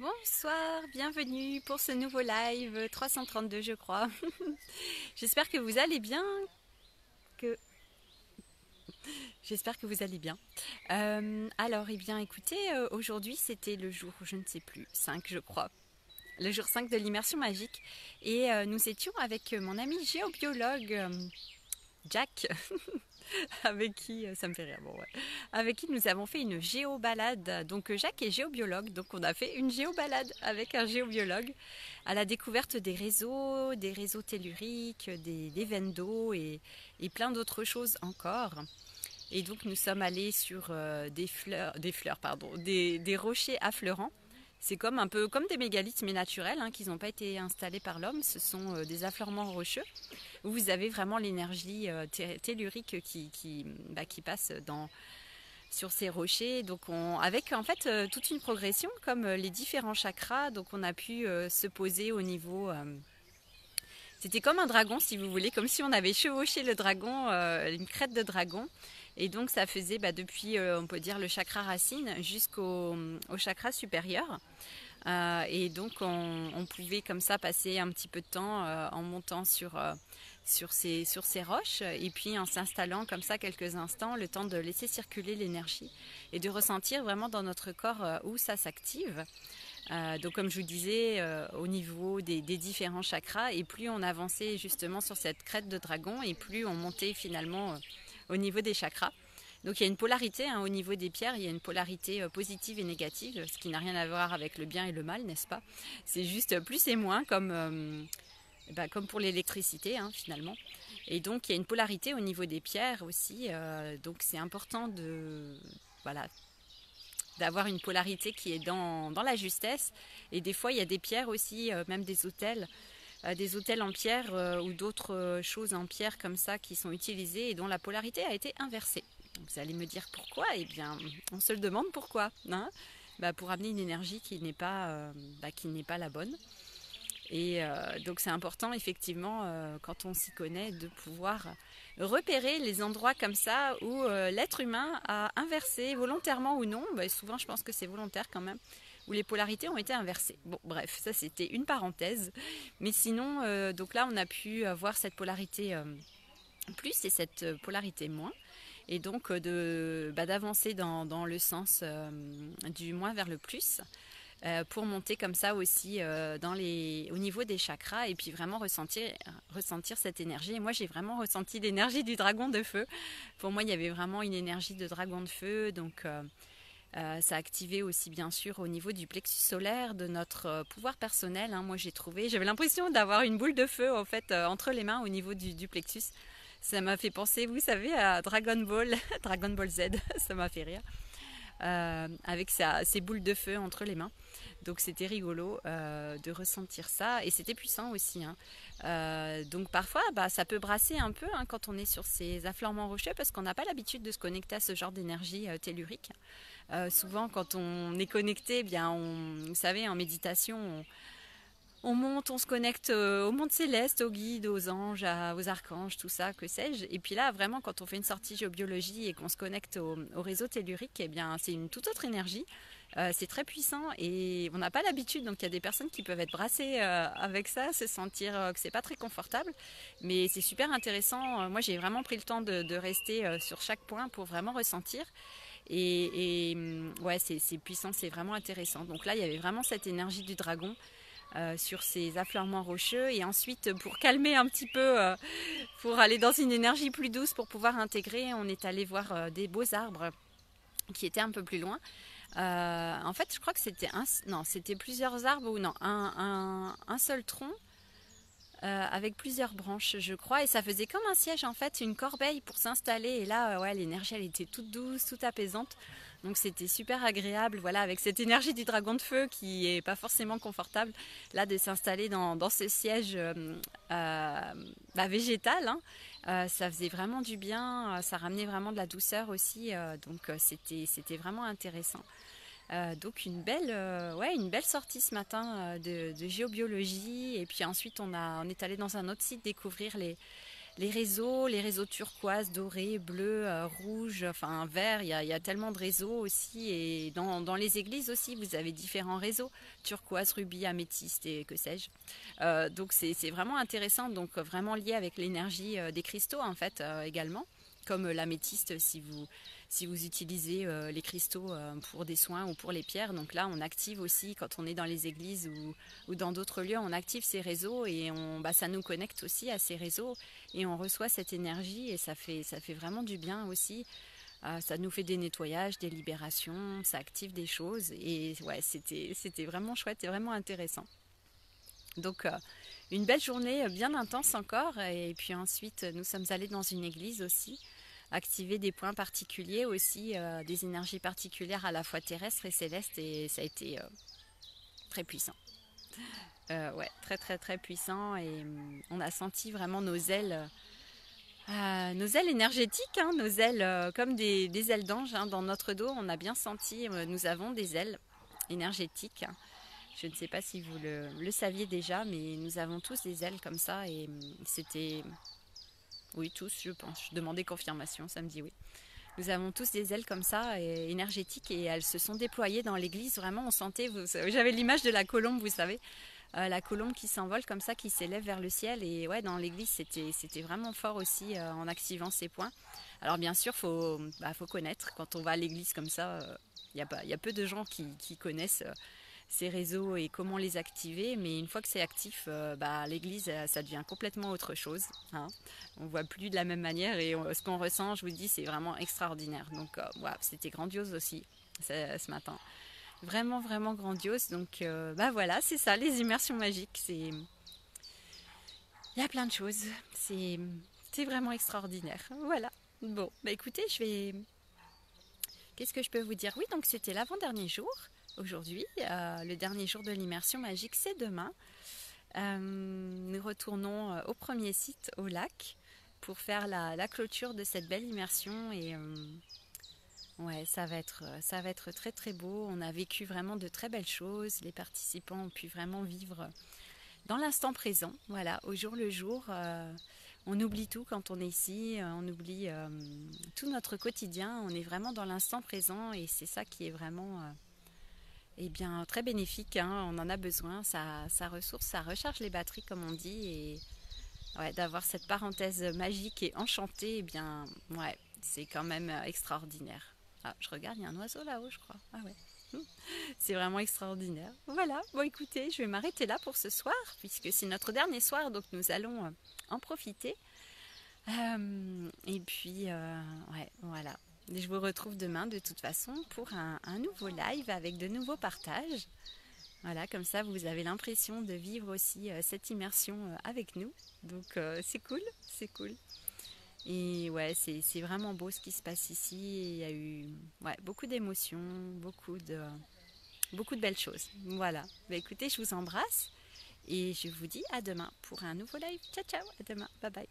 Bonsoir, bienvenue pour ce nouveau live 332 je crois. J'espère que vous allez bien, que j'espère que vous allez bien. Alors, eh bien, écoutez, aujourd'hui c'était le jour, je ne sais plus, 5 je crois. Le jour 5 de l'immersion magique. Et nous étions avec mon ami géobiologue Jack, avec qui, ça me fait rire, bon ouais, avec qui nous avons fait une géobalade. Donc Jacques est géobiologue, donc on a fait une géobalade avec un géobiologue à la découverte des réseaux telluriques, des veines d'eau et plein d'autres choses encore. Et donc nous sommes allés sur des rochers affleurants. C'est comme un peu comme des mégalithes mais naturels, hein, qui n'ont pas été installés par l'homme. Ce sont des affleurements rocheux où vous avez vraiment l'énergie tellurique qui passe sur ces rochers. Donc avec en fait toute une progression comme les différents chakras. Donc on a pu se poser au niveau... c'était comme un dragon si vous voulez, comme si on avait chevauché le dragon, une crête de dragon. Et donc ça faisait depuis, on peut dire, le chakra racine au chakra supérieur. Et donc on pouvait comme ça passer un petit peu de temps en montant sur ces roches et puis en s'installant comme ça quelques instants, le temps de laisser circuler l'énergie et de ressentir vraiment dans notre corps où ça s'active. Donc comme je vous disais, au niveau des différents chakras, et plus on avançait justement sur cette crête de dragon et plus on montait finalement au niveau des chakras. Donc il y a une polarité, hein, au niveau des pierres, il y a une polarité positive et négative, ce qui n'a rien à voir avec le bien et le mal, n'est-ce pas? C'est juste plus et moins comme pour l'électricité, hein, finalement. Et donc il y a une polarité au niveau des pierres aussi, donc c'est important voilà, d'avoir une polarité qui est dans la justesse. Et des fois il y a des pierres aussi, même des autels en pierre ou d'autres choses en pierre comme ça qui sont utilisées et dont la polarité a été inversée. Vous allez me dire pourquoi? Eh bien, on se le demande pourquoi, hein. Pour amener une énergie qui n'est pas la bonne. Et donc c'est important effectivement quand on s'y connaît de pouvoir repérer les endroits comme ça où l'être humain a inversé volontairement ou non. Souvent je pense que c'est volontaire quand même, où les polarités ont été inversées. Bon bref, ça c'était une parenthèse. Mais sinon, donc là on a pu voir cette polarité plus et cette polarité moins. Et donc d'avancer dans le sens du moins vers le plus. Pour monter comme ça aussi au niveau des chakras et puis vraiment ressentir cette énergie. Et moi j'ai vraiment ressenti l'énergie du dragon de feu. Pour moi il y avait vraiment une énergie de dragon de feu, donc ça a activé aussi bien sûr au niveau du plexus solaire, de notre pouvoir personnel, hein. Moi j'avais l'impression d'avoir une boule de feu en fait entre les mains au niveau du plexus. Ça m'a fait penser, vous savez, à Dragon Ball, Dragon Ball Z, ça m'a fait rire. Avec ses boules de feu entre les mains. Donc c'était rigolo de ressentir ça et c'était puissant aussi, hein. Donc parfois ça peut brasser un peu, hein, quand on est sur ces affleurements rocheux parce qu'on n'a pas l'habitude de se connecter à ce genre d'énergie tellurique. Souvent quand on est connecté, vous savez, en méditation, on monte, on se connecte au monde céleste, aux guides, aux anges, aux archanges, tout ça, que sais-je. Et puis là, vraiment, quand on fait une sortie géobiologie et qu'on se connecte au réseau tellurique, eh bien, c'est une toute autre énergie. C'est très puissant et on n'a pas l'habitude. Donc, il y a des personnes qui peuvent être brassées avec ça, se sentir que c'est pas très confortable. Mais c'est super intéressant. Moi, j'ai vraiment pris le temps de rester sur chaque point pour vraiment ressentir. Ouais, c'est puissant, c'est vraiment intéressant. Donc là, il y avait vraiment cette énergie du dragon sur ces affleurements rocheux. Et ensuite, pour calmer un petit peu, pour aller dans une énergie plus douce, pour pouvoir intégrer, on est allé voir des beaux arbres qui étaient un peu plus loin. En fait, je crois que c'était plusieurs arbres ou non, un seul tronc. Avec plusieurs branches, je crois, et ça faisait comme un siège en fait, une corbeille pour s'installer. Et là, ouais, l'énergie elle était toute douce, toute apaisante, donc c'était super agréable. Voilà, avec cette énergie du dragon de feu qui est pas forcément confortable, là de s'installer dans ce siège végétal, hein. Ça faisait vraiment du bien, ça ramenait vraiment de la douceur aussi, donc c'était vraiment intéressant. Donc une belle sortie ce matin de géobiologie et puis ensuite on est allé dans un autre site découvrir les réseaux turquoise, doré, bleu, rouge, enfin vert, il y a tellement de réseaux aussi. Et dans les églises aussi, vous avez différents réseaux, turquoise, rubis, améthyste et que sais-je. Donc c'est vraiment intéressant, donc vraiment lié avec l'énergie des cristaux en fait également. Comme l'améthyste, si vous utilisez les cristaux pour des soins ou pour les pierres. Donc là, on active aussi, quand on est dans les églises ou dans d'autres lieux, on active ces réseaux et ça nous connecte aussi à ces réseaux et on reçoit cette énergie et ça fait vraiment du bien aussi. Ça nous fait des nettoyages, des libérations, ça active des choses et ouais, c'était vraiment chouette et vraiment intéressant. Donc une belle journée bien intense encore et puis ensuite nous sommes allés dans une église aussi activer des points particuliers aussi, des énergies particulières à la fois terrestres et célestes et ça a été très puissant. Ouais, très très très puissant et on a senti vraiment nos ailes énergétiques, hein, nos ailes comme des ailes d'ange hein, dans notre dos. On a bien senti, nous avons des ailes énergétiques. Je ne sais pas si vous le saviez déjà, mais nous avons tous des ailes comme ça et c'était... Oui, tous, je pense. Je demandais confirmation, ça me dit oui. Nous avons tous des ailes comme ça, énergétiques, et elles se sont déployées dans l'église. Vraiment, on sentait, j'avais l'image de la colombe, vous savez, la colombe qui s'envole comme ça, qui s'élève vers le ciel. Et ouais, dans l'église, c'était vraiment fort aussi en activant ces points. Alors bien sûr, faut connaître. Quand on va à l'église comme ça, y a peu de gens qui connaissent ces réseaux et comment les activer, mais une fois que c'est actif, l'église, ça devient complètement autre chose. Hein. On voit plus de la même manière et ce qu'on ressent, je vous dis, c'est vraiment extraordinaire. Donc, c'était grandiose aussi ce matin. Vraiment, vraiment grandiose. Donc, voilà, c'est ça, les immersions magiques. Il y a plein de choses. C'est vraiment extraordinaire. Voilà. Bon, écoutez, qu'est-ce que je peux vous dire? Oui, donc c'était l'avant-dernier jour. Aujourd'hui, le dernier jour de l'immersion magique, c'est demain. Nous retournons au premier site, au lac, pour faire la clôture de cette belle immersion. Et ouais, ça va être très très beau. On a vécu vraiment de très belles choses. Les participants ont pu vraiment vivre dans l'instant présent, voilà, au jour le jour. On oublie tout quand on est ici, on oublie tout notre quotidien. On est vraiment dans l'instant présent et c'est ça qui est vraiment... très bénéfique, hein, on en a besoin, ça ressource, ça recharge les batteries comme on dit et ouais, d'avoir cette parenthèse magique et enchantée, ouais, c'est quand même extraordinaire. Ah, je regarde, il y a un oiseau là-haut, je crois. Ah ouais, c'est vraiment extraordinaire. Voilà, bon écoutez, je vais m'arrêter là pour ce soir, puisque c'est notre dernier soir, donc nous allons en profiter. Ouais, voilà. Je vous retrouve demain de toute façon pour un nouveau live avec de nouveaux partages. Voilà, comme ça vous avez l'impression de vivre aussi cette immersion avec nous. Donc c'est cool, c'est cool. Et ouais, c'est vraiment beau ce qui se passe ici. Il y a eu beaucoup d'émotions, beaucoup de belles choses. Voilà, écoutez, je vous embrasse et je vous dis à demain pour un nouveau live. Ciao, ciao, à demain, bye bye.